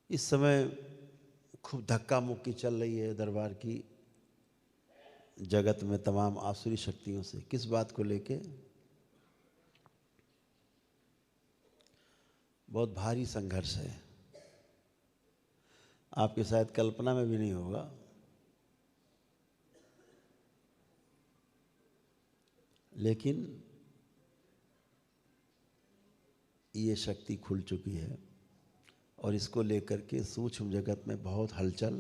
इस समय खूब धक्का मुक्की चल रही है दरबार की जगत में तमाम आसुरी शक्तियों से। किस बात को लेके? बहुत भारी संघर्ष है, आपके शायद कल्पना में भी नहीं होगा। लेकिन ये शक्ति खुल चुकी है और इसको लेकर के सूक्ष्म जगत में बहुत हलचल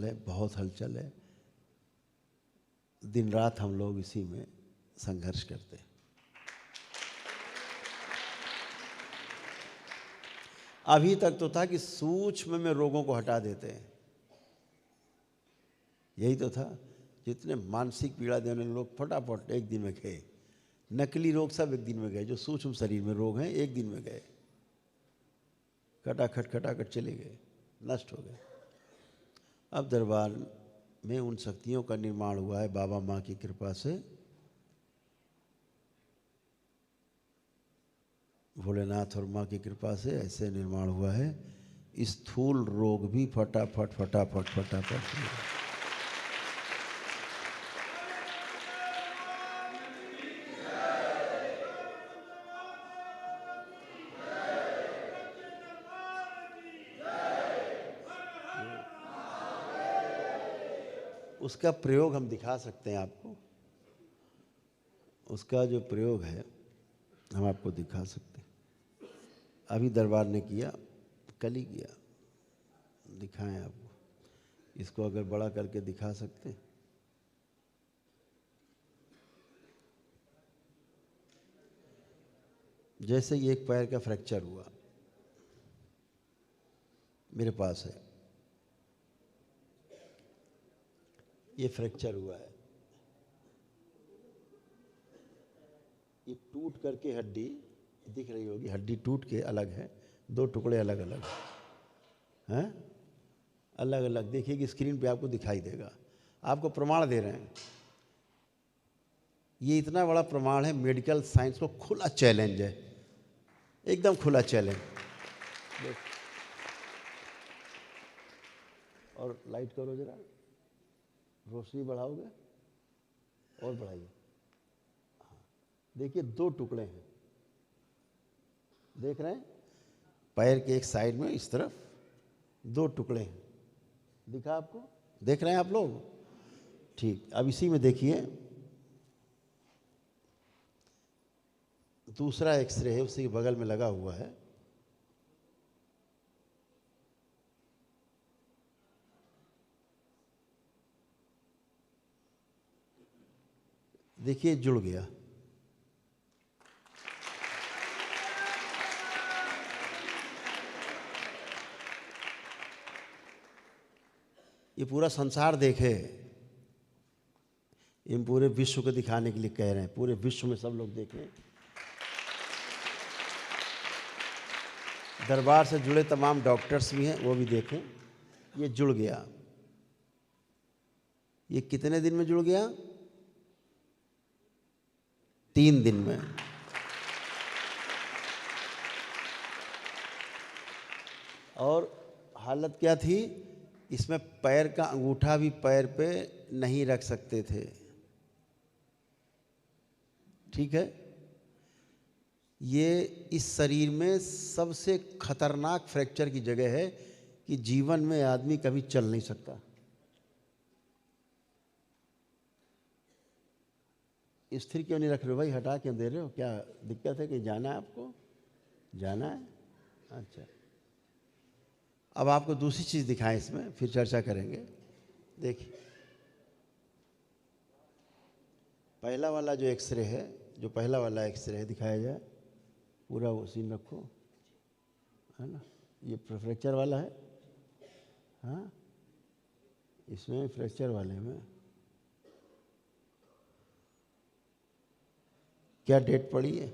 है, बहुत हलचल है। दिन रात हम लोग इसी में संघर्ष करते हैं। अभी तक तो था कि सूक्ष्म में रोगों को हटा देते हैं, यही तो था। जितने मानसिक पीड़ा देने लोग फटाफट एक दिन में गए, नकली रोग सब एक दिन में गए, जो सूक्ष्म शरीर में रोग हैं एक दिन में गए, खटाखट चले गए, नष्ट हो गए। अब दरबार में उन शक्तियों का निर्माण हुआ है बाबा माँ की कृपा से, भोलेनाथ और माँ की कृपा से ऐसे निर्माण हुआ है। स्थूल रोग भी फटाफट उसका प्रयोग हम दिखा सकते हैं आपको। उसका जो प्रयोग है हम आपको दिखा सकते हैं। अभी दरबार ने किया, कल ही किया, दिखाएं आपको। इसको अगर बड़ा करके दिखा सकते हैं। जैसे ये एक पैर का फ्रैक्चर हुआ, मेरे पास है, ये फ्रैक्चर हुआ है, ये टूट करके हड्डी दिख रही होगी, हड्डी टूट के अलग है, दो टुकड़े अलग अलग हैं, अलग अलग। देखिए कि स्क्रीन पे आपको दिखाई देगा, आपको प्रमाण दे रहे हैं। ये इतना बड़ा प्रमाण है, मेडिकल साइंस को खुला चैलेंज है, एकदम खुला चैलेंज। और लाइट करो जरा, रोशनी बढ़ाओगे और बढ़ाइए। हाँ, देखिए दो टुकड़े हैं, देख रहे हैं? पैर के एक साइड में इस तरफ दो टुकड़े हैं, दिखा आपको? देख रहे हैं आप लोग? ठीक। अब इसी में देखिए दूसरा एक्सरे है, उसी के बगल में लगा हुआ है। देखिए जुड़ गया। ये पूरा संसार देखे, इन पूरे विश्व को दिखाने के लिए कह रहे हैं, पूरे विश्व में सब लोग देखें। दरबार से जुड़े तमाम डॉक्टर्स भी हैं, वो भी देखें। ये जुड़ गया। ये कितने दिन में जुड़ गया? 3 दिन में। और हालत क्या थी? इसमें पैर का अंगूठा भी पैर पे नहीं रख सकते थे, ठीक है? ये इस शरीर में सबसे खतरनाक फ्रैक्चर की जगह है कि जीवन में आदमी कभी चल नहीं सकता। स्थिर क्यों नहीं रख रहे हो भाई? हटा क्यों दे रहे हो? क्या दिक्कत है? कि जाना है आपको? जाना है? अच्छा, अब आपको दूसरी चीज़ दिखाएं, इसमें फिर चर्चा करेंगे। देखिए पहला वाला जो एक्सरे है, जो पहला वाला एक्सरे है, दिखाया जाए पूरा, वो सीन रखो, है ना? ये फ्रैक्चर वाला है, हाँ, इसमें फ्रैक्चर वाले में क्या डेट पड़ी है?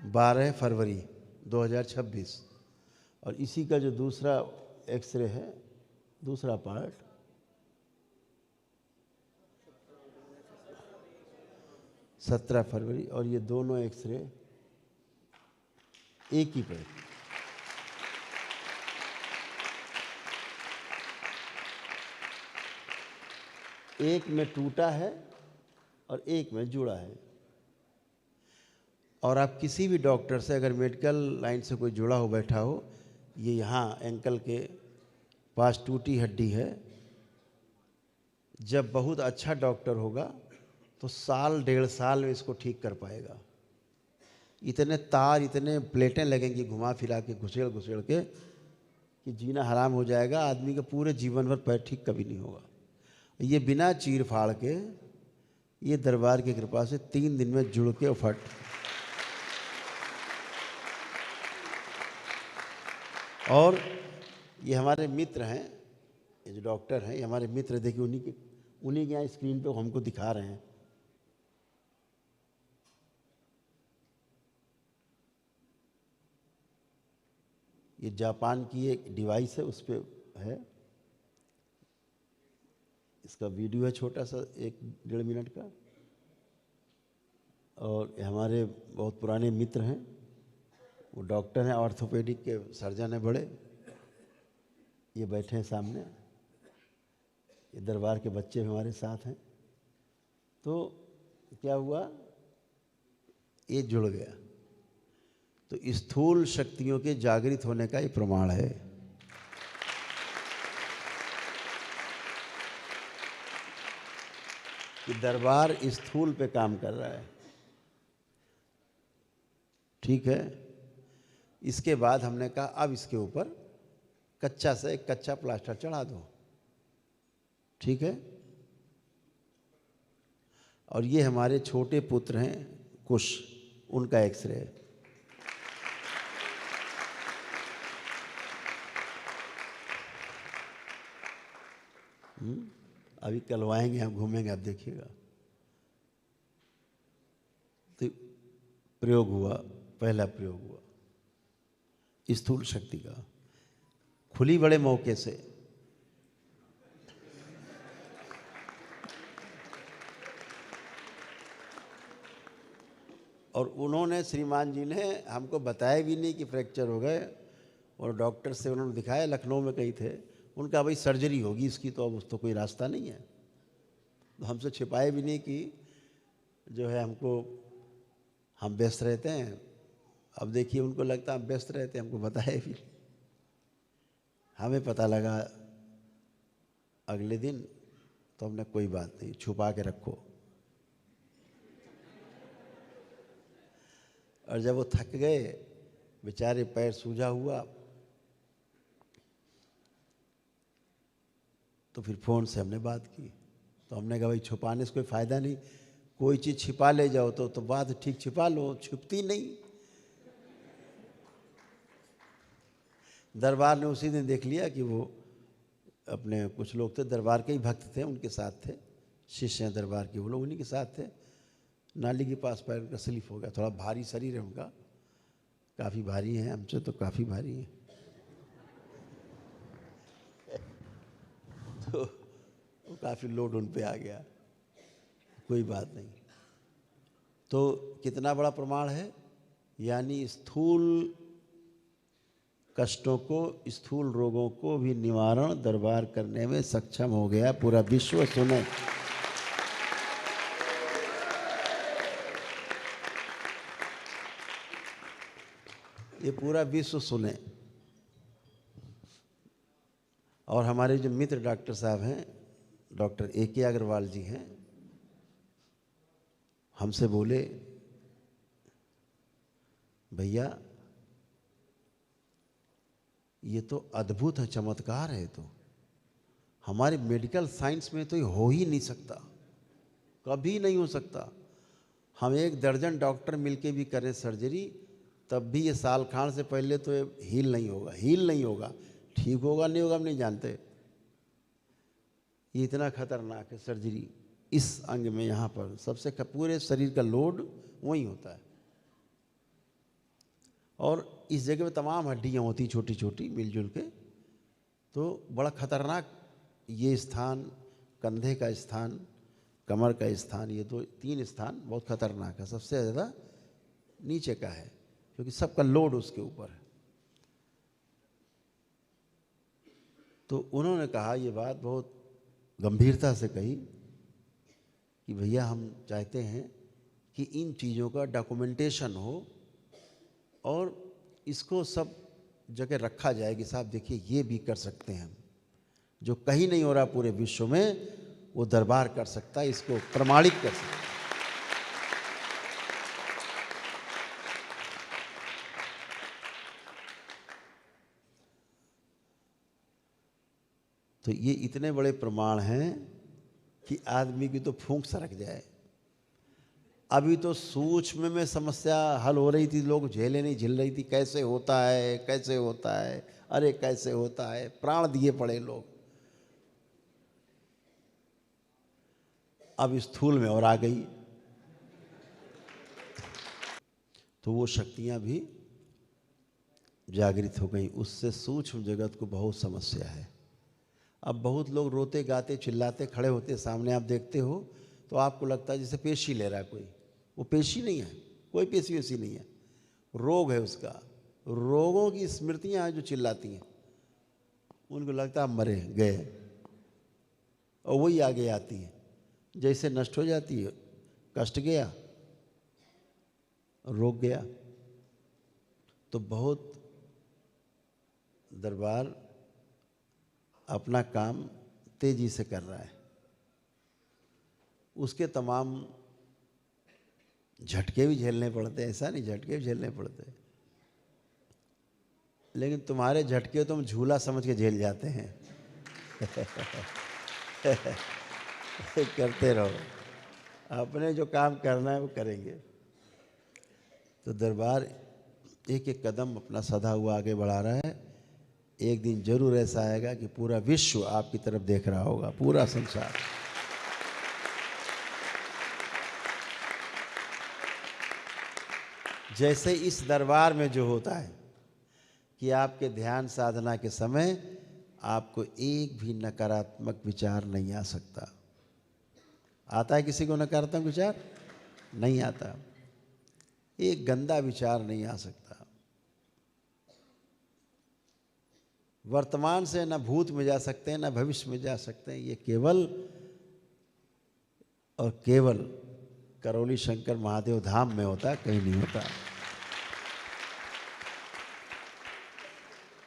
12 फरवरी 2026। और इसी का जो दूसरा एक्सरे है, दूसरा पार्ट, 17 फरवरी, और ये दोनों एक्सरे एक ही पे। एक में टूटा है और एक में जुड़ा है। और आप किसी भी डॉक्टर से, अगर मेडिकल लाइन से कोई जुड़ा हो बैठा हो, ये यहाँ एंकल के पास टूटी हड्डी है, जब बहुत अच्छा डॉक्टर होगा तो साल 1.5 साल में इसको ठीक कर पाएगा। इतने तार, इतने प्लेटें लगेंगी घुमा फिरा के, घुसेड़ घुसेड़ के, कि जीना हराम हो जाएगा। आदमी का पूरे जीवन भर पैर ठीक कभी नहीं होगा। ये बिना चीर फाड़ के, ये दरबार की कृपा से 3 दिन में जुड़ के फट। और ये हमारे मित्र हैं, ये जो डॉक्टर हैं, ये हमारे मित्र, देखिए उन्हीं के यहाँ स्क्रीन पे हमको दिखा रहे हैं। ये जापान की एक डिवाइस है, उस पर है, इसका वीडियो है छोटा सा 1-1.5 मिनट का। और हमारे बहुत पुराने मित्र हैं, वो डॉक्टर हैं, ऑर्थोपेडिक के सर्जन हैं बड़े, ये बैठे हैं सामने। ये दरबार के बच्चे हमारे साथ हैं। तो क्या हुआ, ये जुड़ गया। तो स्थूल शक्तियों के जागृत होने का ये प्रमाण है। कि दरबार स्थूल पे काम कर रहा है। ठीक है। इसके बाद हमने कहा अब इसके ऊपर कच्चा से एक कच्चा प्लास्टर चढ़ा दो। ठीक है। और ये हमारे छोटे पुत्र हैं कुश, उनका एक्सरे है। अभी कलवाएंगे, हम घूमेंगे, आप देखिएगा। तो प्रयोग हुआ, पहला प्रयोग हुआ स्थूल शक्ति का, खुली बड़े मौके से। और उन्होंने, श्रीमान जी ने हमको बताया भी नहीं कि फ्रैक्चर हो गए। और डॉक्टर से उन्होंने दिखाया, लखनऊ में कहीं थे, उनका भाई सर्जरी होगी इसकी, तो अब उस तो कोई रास्ता नहीं है। तो हमसे छिपाए भी नहीं कि जो है हमको, हम व्यस्त रहते हैं। अब देखिए, उनको लगता है हम व्यस्त रहते हैं, हमको बताया भी। हमें पता लगा अगले दिन, तो हमने कोई बात नहीं, छुपा के रखो। और जब वो थक गए बेचारे, पैर सूजा हुआ, तो फिर फ़ोन से हमने बात की। तो हमने कहा भाई छुपाने से कोई फ़ायदा नहीं, कोई चीज़ छिपा ले जाओ तो बात ठीक छिपा लो, छुपती नहीं। दरबार ने उसी दिन देख लिया कि वो अपने कुछ लोग थे, दरबार के ही भक्त थे, उनके साथ थे, शिष्य हैं दरबार के, वो लोग उन्हीं के साथ थे। नाली के पास पैर उनका स्लिप हो गया। थोड़ा भारी शरीर है उनका, काफ़ी भारी है, हमसे तो काफ़ी भारी है। तो वो काफ़ी लोड उन पे आ गया। कोई बात नहीं। तो कितना बड़ा प्रमाण है, यानी स्थूल कष्टों को, स्थूल रोगों को भी निवारण दरबार करने में सक्षम हो गया। पूरा विश्व सुने। ये पूरा विश्व सुने। और हमारे जो मित्र डॉक्टर साहब हैं, डॉक्टर A.K. अग्रवाल जी हैं, हमसे बोले, भैया ये तो अद्भुत है, चमत्कार है। तो हमारे मेडिकल साइंस में तो ये हो ही नहीं सकता, कभी नहीं हो सकता। हम 1 दर्जन डॉक्टर मिलके भी करें सर्जरी, तब भी ये साल खान से पहले तो ये हील नहीं होगा, हील नहीं होगा। ठीक होगा नहीं होगा हम नहीं जानते। ये इतना खतरनाक है सर्जरी इस अंग में। यहाँ पर सबसे पूरे शरीर का लोड वहीं होता है। और इस जगह पे तमाम हड्डियाँ होती छोटी छोटी मिलजुल के, तो बड़ा खतरनाक ये स्थान, कंधे का स्थान कमर का स्थान, ये दो तीन स्थान बहुत खतरनाक है, सबसे ज़्यादा नीचे का है, क्योंकि सबका लोड उसके ऊपर है। तो उन्होंने कहा, ये बात बहुत गंभीरता से कही कि भैया हम चाहते हैं कि इन चीज़ों का डॉक्यूमेंटेशन हो और इसको सब जगह रखा जाए कि साहब देखिए ये भी कर सकते हैं हम, जो कहीं नहीं हो रहा पूरे विश्व में वो दरबार कर सकता है, इसको प्रमाणित कर सकता है। तो ये इतने बड़े प्रमाण हैं कि आदमी की तो फूंक सरक जाए। अभी तो सूक्ष्म में समस्या हल हो रही थी, लोग झेले नहीं झेल रही थी, कैसे होता है कैसे होता है, अरे कैसे होता है, प्राण दिए पड़े लोग। अब स्थूल में और आ गई, तो वो शक्तियां भी जागृत हो गई, उससे सूक्ष्म जगत को बहुत समस्या है। अब बहुत लोग रोते गाते चिल्लाते खड़े होते सामने, आप देखते हो तो आपको लगता है जैसे पेशी ले रहा है कोई, वो पेशी नहीं है, कोई पेशी वैसी नहीं है, रोग है उसका। रोगों की स्मृतियां हैं जो चिल्लाती हैं, उनको लगता है मरे गए, और वही आगे आती है, जैसे नष्ट हो जाती है, कष्ट गया, रोग गया। तो बहुत दरबार अपना काम तेजी से कर रहा है, उसके तमाम झटके भी झेलने पड़ते हैं, ऐसा नहीं झटके भी झेलने पड़ते, लेकिन तुम्हारे झटके तुम झूला समझ के झेल जाते हैं। करते रहो, अपने जो काम करना है वो करेंगे। तो दरबार एक एक कदम अपना सधा हुआ आगे बढ़ा रहा है। एक दिन जरूर ऐसा आएगा कि पूरा विश्व आपकी तरफ देख रहा होगा, पूरा संसार। जैसे इस दरबार में जो होता है कि आपके ध्यान साधना के समय आपको एक भी नकारात्मक विचार नहीं आ सकता। आता है किसी को नकारात्मक विचार? नहीं आता, एक गंदा विचार नहीं आ सकता। वर्तमान से न भूत में जा सकते हैं, न भविष्य में जा सकते हैं, ये केवल और केवल करौली शंकर महादेव धाम में होता है, कहीं नहीं होता।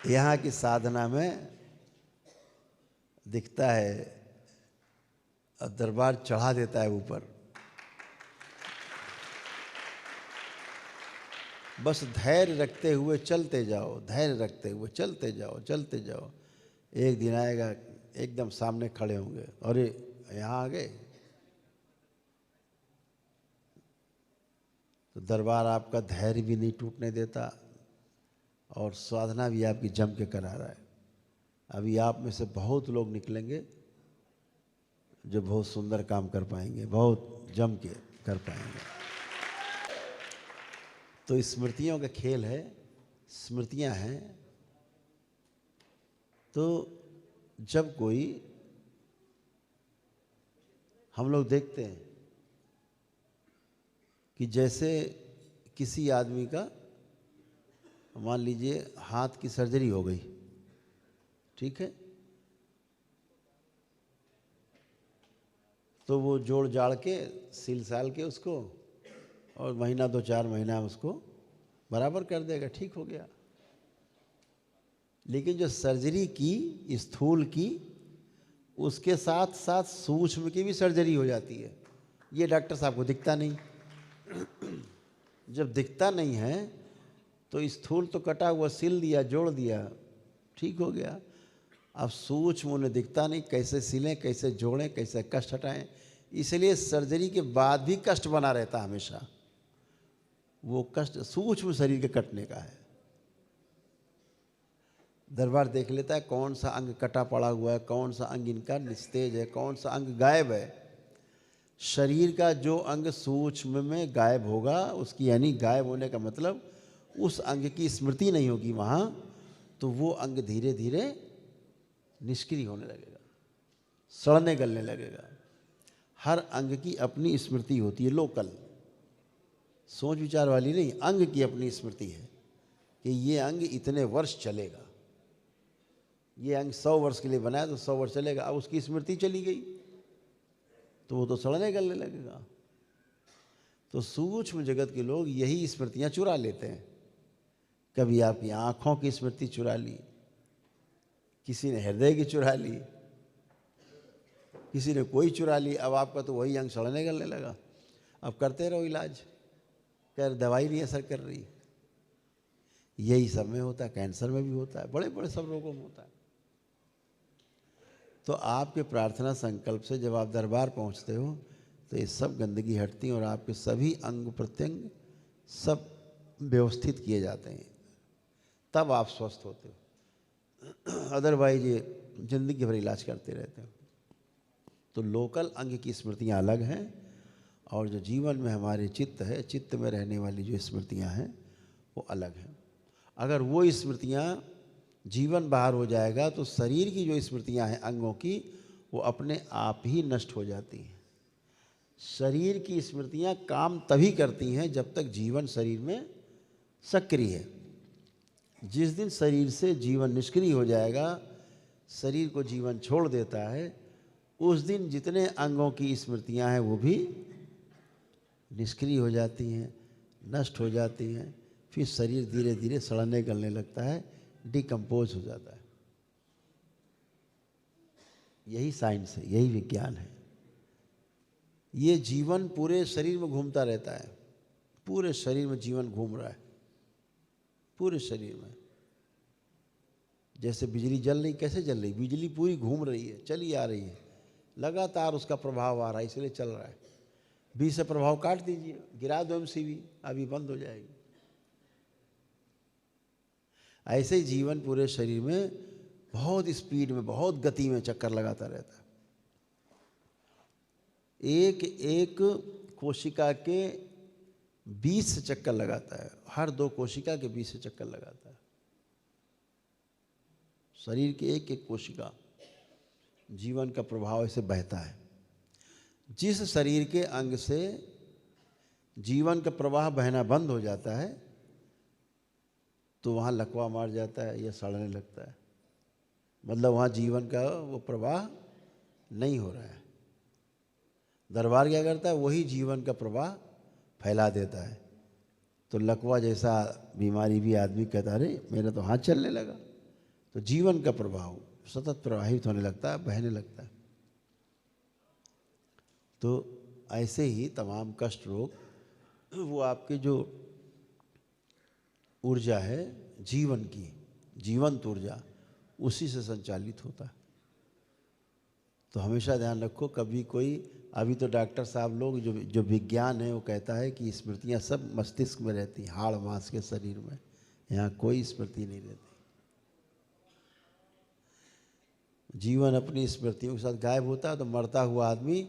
यहाँ की साधना में दिखता है और दरबार चढ़ा देता है ऊपर। बस धैर्य रखते हुए चलते जाओ, धैर्य रखते हुए चलते जाओ, चलते जाओ। एक दिन आएगा एकदम सामने खड़े होंगे, अरे यहाँ आ गए। तो दरबार आपका धैर्य भी नहीं टूटने देता और साधना भी आपकी जम के करा रहा है। अभी आप में से बहुत लोग निकलेंगे जो बहुत सुंदर काम कर पाएंगे, बहुत जम के कर पाएंगे। तो स्मृतियों का खेल है, स्मृतियां हैं। तो जब कोई हम लोग देखते हैं कि जैसे किसी आदमी का मान लीजिए हाथ की सर्जरी हो गई, ठीक है, तो वो जोड़ जाड़ के सिल साल के उसको और महीना 2-4 महीना उसको बराबर कर देगा, ठीक हो गया। लेकिन जो सर्जरी की स्थूल की, उसके साथ साथ सूक्ष्म की भी सर्जरी हो जाती है। ये डॉक्टर साहब को दिखता नहीं। जब दिखता नहीं है तो स्थूल तो कटा हुआ सिल दिया, जोड़ दिया, ठीक हो गया। अब सूक्ष्म उन्हें दिखता नहीं, कैसे सिलें, कैसे जोड़ें, कैसे कष्ट हटाएं। इसलिए सर्जरी के बाद भी कष्ट बना रहता हमेशा। वो कष्ट सूक्ष्म शरीर के कटने का है। दरबार देख लेता है कौन सा अंग कटा पड़ा हुआ है, कौन सा अंग इनका निस्तेज है, कौन सा अंग गायब है। शरीर का जो अंग सूक्ष्म में गायब होगा, उसकी यानी गायब होने का मतलब उस अंग की स्मृति नहीं होगी वहाँ, तो वो अंग धीरे धीरे निष्क्रिय होने लगेगा, सड़ने गलने लगेगा। हर अंग की अपनी स्मृति होती है, लोकल, सोच विचार वाली नहीं। अंग की अपनी स्मृति है कि ये अंग इतने वर्ष चलेगा, ये अंग 100 वर्ष के लिए बनाया तो 100 वर्ष चलेगा। अब उसकी स्मृति चली गई तो वो तो सड़ने गलने लगेगा। तो सूक्ष्म जगत के लोग यही स्मृतियां चुरा लेते हैं। कभी आपकी आँखों की स्मृति चुरा ली, किसी ने हृदय की चुरा ली, किसी ने कोई चुरा ली। अब आपका तो वही अंग सड़ने गलने लगा। अब करते रहो इलाज, क्या दवाई नहीं असर कर रही। यही सब में होता है, कैंसर में भी होता है, बड़े बड़े सब रोगों में होता है। तो आपके प्रार्थना संकल्प से जब आप दरबार पहुंचते हो तो ये सब गंदगी हटती है और आपके सभी अंग प्रत्यंग सब व्यवस्थित किए जाते हैं, तब आप स्वस्थ होते हो। अदरवाइज ये जिंदगी भर इलाज करते रहते हो। तो लोकल अंग की स्मृतियाँ अलग हैं और जो जीवन में हमारे चित्त है, चित्त में रहने वाली जो स्मृतियाँ हैं वो अलग हैं। अगर वो स्मृतियाँ जीवन बाहर हो जाएगा तो शरीर की जो स्मृतियाँ हैं अंगों की, वो अपने आप ही नष्ट हो जाती हैं। शरीर की स्मृतियाँ काम तभी करती हैं जब तक जीवन शरीर में सक्रिय है। जिस दिन शरीर से जीवन निष्क्रिय हो जाएगा, शरीर को जीवन छोड़ देता है, उस दिन जितने अंगों की स्मृतियाँ हैं वो भी निष्क्रिय हो जाती हैं, नष्ट हो जाती हैं। फिर शरीर धीरे धीरे सड़ने गलने लगता है, डिकम्पोज हो जाता है। यही साइंस है, यही विज्ञान है। ये जीवन पूरे शरीर में घूमता रहता है, पूरे शरीर में जीवन घूम रहा है, पूरे शरीर में। जैसे बिजली जल रही, कैसे जल रही? बिजली पूरी घूम रही है, चली आ रही है, लगातार उसका प्रभाव आ रहा है, इसलिए चल रहा है। बीच से प्रभाव काट दीजिए, गिरा दो एमसीबी, अभी बंद हो जाएगी। ऐसे ही जीवन पूरे शरीर में बहुत स्पीड में, बहुत गति में चक्कर लगाता रहता है। एक एक कोशिका के 20 से चक्कर लगाता है, हर 2 कोशिका के 20 से चक्कर लगाता है। शरीर के एक एक कोशिका, जीवन का प्रभाव ऐसे बहता है। जिस शरीर के अंग से जीवन का प्रवाह बहना बंद हो जाता है तो वहाँ लकवा मार जाता है या सड़ने लगता है, मतलब वहाँ जीवन का वो प्रवाह नहीं हो रहा है। दरबार क्या करता है? वही जीवन का प्रवाह फैला देता है। तो लकवा जैसा बीमारी भी आदमी कहता है, अरे मेरा तो हाथ चलने लगा। तो जीवन का प्रभाव सतत प्रवाहित होने लगता है, बहने लगता है। तो ऐसे ही तमाम कष्ट रोग वो आपके जो ऊर्जा है जीवन की, जीवंत ऊर्जा, उसी से संचालित होता है। तो हमेशा ध्यान रखो, कभी कोई, अभी तो डॉक्टर साहब लोग जो विज्ञान है वो कहता है कि स्मृतियाँ सब मस्तिष्क में रहती, हाड़ मांस के शरीर में, यहाँ कोई स्मृति नहीं रहती। जीवन अपनी स्मृतियों के साथ गायब होता है तो मरता हुआ आदमी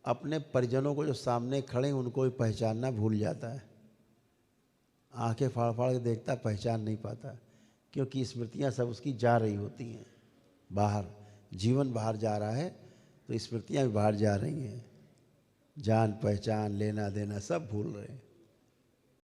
अपने परिजनों को जो सामने खड़े हैं उनको भी पहचानना भूल जाता है। आंखें फाड़ फाड़ के देखता, पहचान नहीं पाता, क्योंकि स्मृतियाँ सब उसकी जा रही होती हैं बाहर। जीवन बाहर जा रहा है तो स्मृतियाँ भी बाहर जा रही हैं। जान पहचान, लेना देना सब भूल रहे हैं।